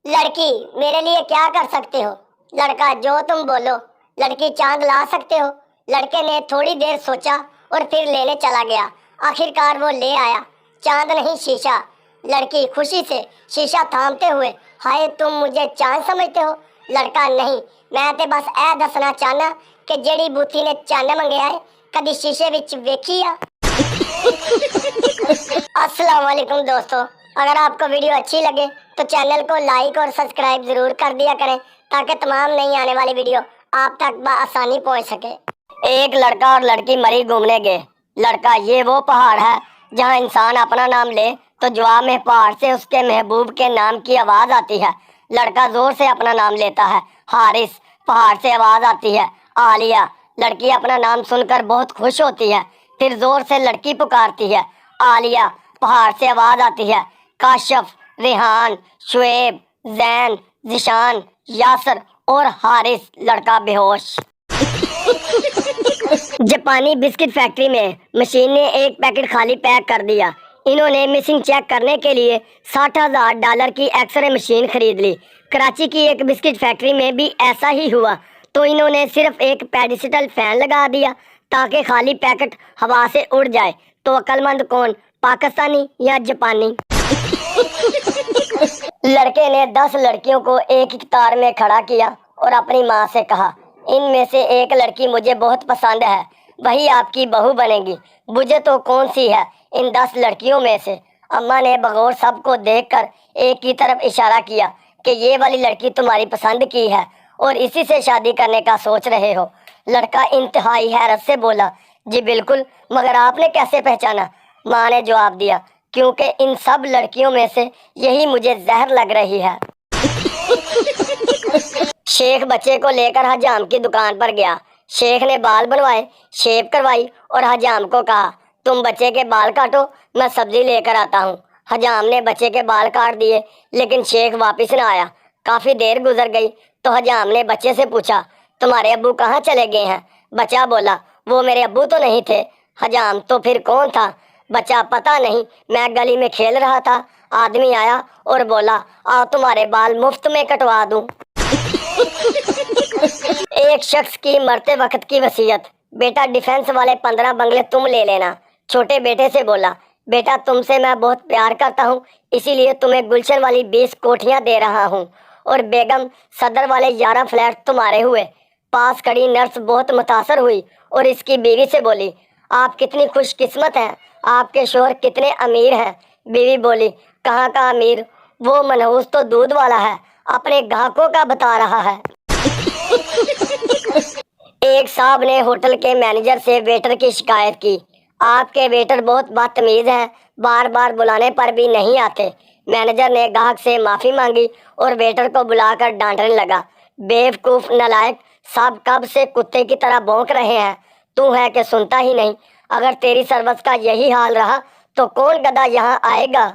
लड़की मेरे लिए क्या कर सकते हो? लड़का जो तुम बोलो। लड़की चांद ला सकते हो? लड़के ने थोड़ी देर सोचा और फिर लेने चला गया। आखिरकार वो ले आया, चांद नहीं शीशा। लड़की खुशी से शीशा थामते हुए, हाय तुम मुझे चांद समझते हो? लड़का नहीं, मैं ते बस ए दसना चाहना कि जेड़ी बूथी ने चंद मंगया है कदी शीशे विच वेखी आ। अस्सलाम वालेकुम दोस्तों, अगर आपको वीडियो अच्छी लगे तो चैनल को लाइक और सब्सक्राइब जरूर कर दिया करें ताकि तमाम नई आने वाली वीडियो आप तक बआसानी पहुंच सके। एक लड़का और लड़की मरी घूमने गए। लड़का, ये वो पहाड़ है जहां इंसान अपना नाम ले तो जवाब में पहाड़ से उसके महबूब के नाम की आवाज आती है। लड़का जोर से अपना नाम लेता है, हारिस। पहाड़ से आवाज आती है, आलिया। लड़की अपना नाम सुनकर बहुत खुश होती है, फिर जोर से लड़की पुकारती है, आलिया। पहाड़ से आवाज आती है, काशफ, रेहान, शुएब, जैन, जिशान, यासर और हारिस। लड़का बेहोश। जापानी बिस्किट फैक्ट्री में मशीन ने एक पैकेट खाली पैक कर दिया। इन्होंने मिसिंग चेक करने के लिए $60,000 की एक्सरे मशीन खरीद ली। कराची की एक बिस्किट फैक्ट्री में भी ऐसा ही हुआ तो इन्होंने सिर्फ एक पेडिसिटल फैन लगा दिया ताकि खाली पैकेट हवा से उड़ जाए। तो अक्लमंद कौन, पाकिस्तानी या जापानी? लड़के ने 10 लड़कियों को एक कतार में खड़ा किया और अपनी माँ से कहा, इनमें से एक लड़की मुझे बहुत पसंद है, वही आपकी बहू बनेगी। मुझे तो कौन सी है इन 10 लड़कियों में से? अम्मा ने बगौर सबको देखकर एक की तरफ इशारा किया कि ये वाली लड़की तुम्हारी पसंद की है और इसी से शादी करने का सोच रहे हो। लड़का इंतहाई हैरत से बोला, जी बिल्कुल, मगर आपने कैसे पहचाना? माँ ने जवाब दिया, क्योंकि इन सब लड़कियों में से यही मुझे जहर लग रही है। शेख बच्चे को लेकर हजाम की दुकान पर गया। शेख ने बाल बनवाए, शेव करवाई और हजाम को कहा, तुम बच्चे के बाल काटो, मैं सब्जी लेकर आता हूँ। हजाम ने बच्चे के बाल काट दिए, लेकिन शेख वापस न आया। काफी देर गुजर गई तो हजाम ने बच्चे से पूछा, तुम्हारे अब्बू कहाँ चले गए हैं? बच्चा बोला, वो मेरे अब्बू तो नहीं थे। हजाम, तो फिर कौन था? बच्चा, पता नहीं, मैं गली में खेल रहा था, आदमी आया और बोला, आओ तुम्हारे बाल मुफ्त में कटवा दूं। एक शख्स की मरते वक्त की वसीयत, बेटा डिफेंस वाले 15 बंगले तुम ले लेना। छोटे बेटे से बोला, बेटा तुमसे मैं बहुत प्यार करता हूँ, इसीलिए तुम्हें गुलशन वाली 20 कोठियाँ दे रहा हूँ और बेगम सदर वाले 11 फ्लैट तुम्हारे हुए। पास खड़ी नर्स बहुत मुतासर हुई और इसकी बीवी से बोली, आप कितनी खुशकिस्मत हैं, आपके शोहर कितने अमीर हैं। बीवी बोली, कहाँ का अमीर, वो मनहूस तो दूध वाला है, अपने ग्राहकों का बता रहा है। एक साहब ने होटल के मैनेजर से वेटर की शिकायत की, आपके वेटर बहुत बदतमीज हैं, बार बार बुलाने पर भी नहीं आते। मैनेजर ने ग्राहक से माफ़ी मांगी और वेटर को बुलाकर डांटने लगा, बेवकूफ़ नालायक, साहब कब से कुत्ते की तरह भौंक रहे हैं, तू है कि सुनता ही नहीं। अगर तेरी सर्विस का यही हाल रहा तो कौन गधा यहाँ आएगा।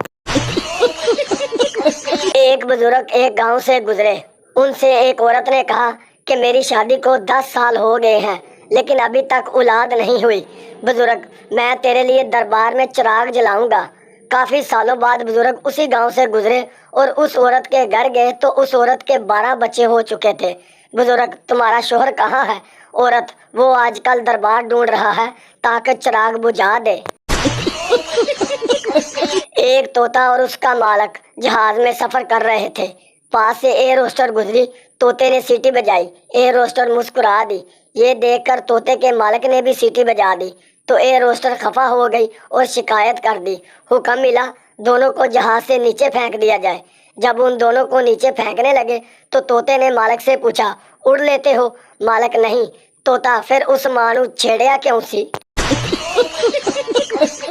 एक बुजुर्ग एक गांव से गुजरे। उनसे एक औरत ने कहा कि मेरी शादी को 10 साल हो गए हैं लेकिन अभी तक औलाद नहीं हुई। बुजुर्ग, मैं तेरे लिए दरबार में चिराग जलाऊंगा। काफी सालों बाद बुजुर्ग उसी गांव से गुजरे और उस औरत के घर गए तो उस औरत के 12 बच्चे हो चुके थे। बुजुर्ग, तुम्हारा शोहर कहाँ है? औरत, वो आजकल दरबार ढूंढ रहा है ताकि चिराग बुझा दे। एक तोता और उसका मालक जहाज में सफर कर रहे थे। पास से एयर होस्टर गुजरी, तोते ने सीटी बजाई, एयर होस्टर मुस्कुरा दी। ये देखकर तोते के मालक ने भी सीटी बजा दी तो एयर होस्टर खफा हो गई और शिकायत कर दी। हुक्म मिला, दोनों को जहाज से नीचे फेंक दिया जाए। जब उन दोनों को नीचे फेंकने लगे तो तोते ने मालक से पूछा, उड़ लेते हो? मालक, नहीं। तोता, फिर उस मानू छेड़िया क्यों सी?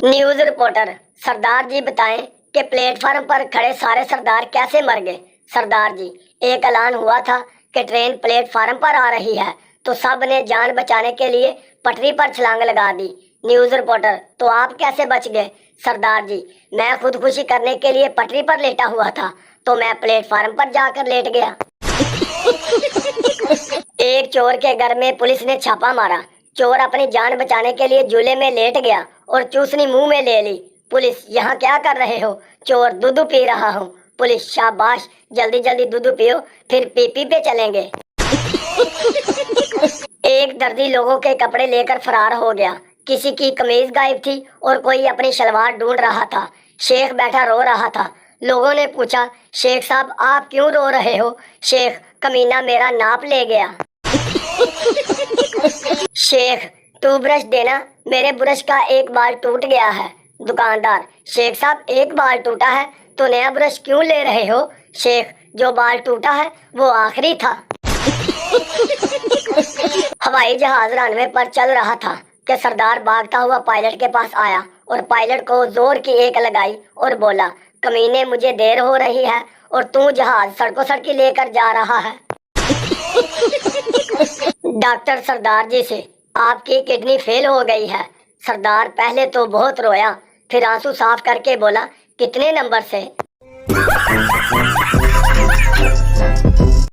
न्यूज रिपोर्टर, सरदार जी बताएं कि प्लेटफार्म पर खड़े सारे सरदार कैसे मर गए? सरदार जी, एक ऐलान हुआ था कि ट्रेन प्लेटफार्म पर आ रही है तो सब ने जान बचाने के लिए पटरी पर छलांग लगा दी। न्यूज रिपोर्टर, तो आप कैसे बच गए? सरदार जी, मैं खुदकुशी करने के लिए पटरी पर लेटा हुआ था तो मैं प्लेटफार्म पर जाकर लेट गया। एक चोर के घर में पुलिस ने छापा मारा। चोर अपनी जान बचाने के लिए झूले में लेट गया और चूसनी मुंह में ले ली। पुलिस, यहाँ क्या कर रहे हो? चोर, दूध पी रहा हूँ। पुलिस शाबाश, जल्दी जल्दी दूध पियो, फिर पीपी पे चलेंगे। एक दर्जी लोगों के कपड़े लेकर फरार हो गया। किसी की कमीज गायब थी और कोई अपनी शलवार ढूंढ रहा था। शेख बैठा रो रहा था। लोगों ने पूछा, शेख साहब आप क्यों रो रहे हो? शेख, कमीना मेरा नाप ले गया। शेख, तू ब्रश देना, मेरे ब्रश का एक बाल टूट गया है। दुकानदार, शेख साहब एक बाल टूटा है तो नया ब्रश क्यों ले रहे हो? शेख, जो बाल टूटा है वो आखिरी था। हवाई जहाज रनवे पर चल रहा था कि सरदार भागता हुआ पायलट के पास आया और पायलट को जोर की एक लगाई और बोला, कमीने मुझे देर हो रही है और तू जहाज सड़कों सड़की लेकर जा रहा है। डॉक्टर सरदार जी से, आपकी किडनी फेल हो गई है। सरदार पहले तो बहुत रोया, फिर आंसू साफ करके बोला, कितने नंबर से?